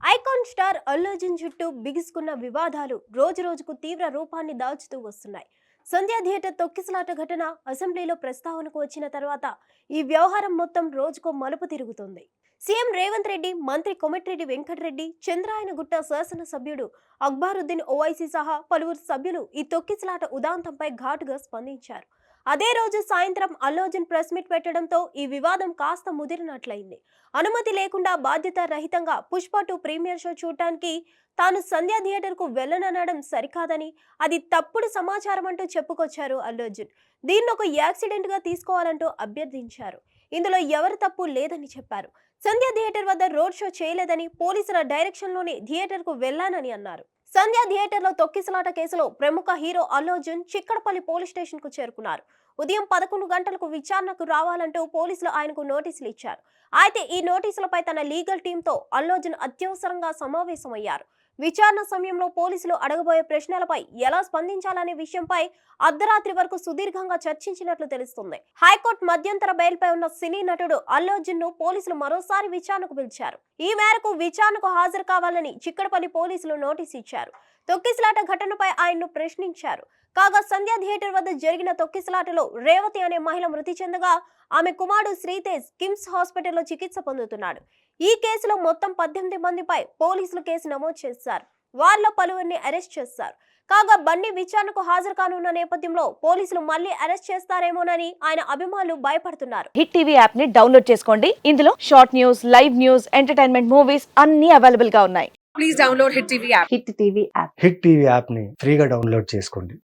Icon star Allu Arjun చుట్టూ బిగుసుకున్న వివాదాలు రోజు రోజుకు తీవ్ర రూపాన్ని దాల్చుతూ వస్తున్నాయి. సంధ్య థియేటర్ తొక్కిసలాట ఘటన అసెంబ్లీలో ప్రస్తావనకు వచ్చిన తర్వాత ఈ వ్యవహారం మొత్తం రోజుకో మలుపు తిరుగుతుంది. సీఎం రేవంత్ రెడ్డి, మంత్రి కోమటిరెడ్డి వెంకటరెడ్డి, చంద్రాయనగుట్ట శాసనసభ్యుడు అక్బరుద్దీన్ ఓవైసీ సహా పలువురు సభ్యులు ఈ తొక్కిసలాట ఉదాంతంపై ఘాటుగా స్పందించారు. అదే రోజు సాయంత్రం అల్లు అర్జున్ ప్రెస్ మీట్ పెట్టడంతో ఈ వివాదం కాస్త ముదిరినట్లయింది. అనుమతి లేకుండా బాధ్యత రహితంగా పుష్ప 2 ప్రీమియర్ షో చూడటానికి తాను సంధ్యా థియేటర్ కు వెళ్ళననడం సరికాదని, అది తప్పుడు సమాచారం అంటూ చెప్పుకొచ్చారు అల్లు అర్జున్. దీన్ని ఒక యాక్సిడెంట్ గా తీసుకోవాలంటూ అభ్యర్థించారు. ఇందులో ఎవరి తప్పు లేదని చెప్పారు. సంధ్యా థియేటర్ వద్ద రోడ్ షో చేయలేదని, పోలీసుల డైరెక్షన్ లోనే థియేటర్ కు వెళ్లానని అన్నారు. సంధ్యా థియేటర్ లో తొక్కిసలాట కేసులో ప్రముఖ hero Allu Arjun Chikkadpally police station కు చేరుకున్నారు. ఉదయం 11 గంటలకు విచారణకు రావాలంటూ పోలీసులు ఆయనకు నోటీసులు ఇచ్చారు. అయితే ఈ నోటీసులపై తన లీగల్ టీంతో అల్లు అర్జున్ అత్యవసరంగా సమావేశమయ్యారు. విచారణ సమయంలో పోలీసులు అడగబోయే ప్రశ్నలపై ఎలా స్పందించాలనే విషయంపై అర్ధరాత్రి వరకు సుదీర్ఘంగా చర్చించినట్లు తెలుస్తుంది. హైకోర్టు మధ్యంతర బెయిల్పై ఉన్న సినీ నటుడు అల్లు అర్జున్ ను పోలీసులు మరోసారి విచారణకు పిలిచారు. ఈ మేరకు విచారణకు హాజరు కావాలని చిక్కడపల్లి పోలీసులు నోటీసు ఇచ్చారు. తొక్కిసలాట ఘటనపై ఆయన్ను ప్రశ్నించారు. కాగా సంధ్యా థియేటర్ వద్ద జరిగిన తొక్కిసలాటలో రేవతి అనే మహిళ మృతి చెందగా ఆమె కుమారుడు శ్రీతేజ్ కిమ్స్ హాస్పిటల్లో చికిత్స పొందుతున్నాడు. ఈ కేసులో మొత్తం 18 మందిపై పోలీసులు కేసు నమోదు చేశారు. వారిలో పలువురిని అరెస్ట్ చేశారు. కాగా బండి విచారణకు హాజరు కానున్న నేపథ్యంలో పోలీసులు మళ్లీ అరెస్ట్ చేస్తారేమోనని ఆయన అభిమానులు భయపడుతున్నారు. హిట్ టీవీ యాప్ ని డౌన్లోడ్ చేసుకోండి. ఇందులో short news, live news, entertainment movies అన్ని అవైలబుల్ గా ఉన్నాయి. Please download Hit TV app. Hit TV app hit TV యాప్ని ఫ్రీగా డౌన్లోడ్ చేసుకోండి.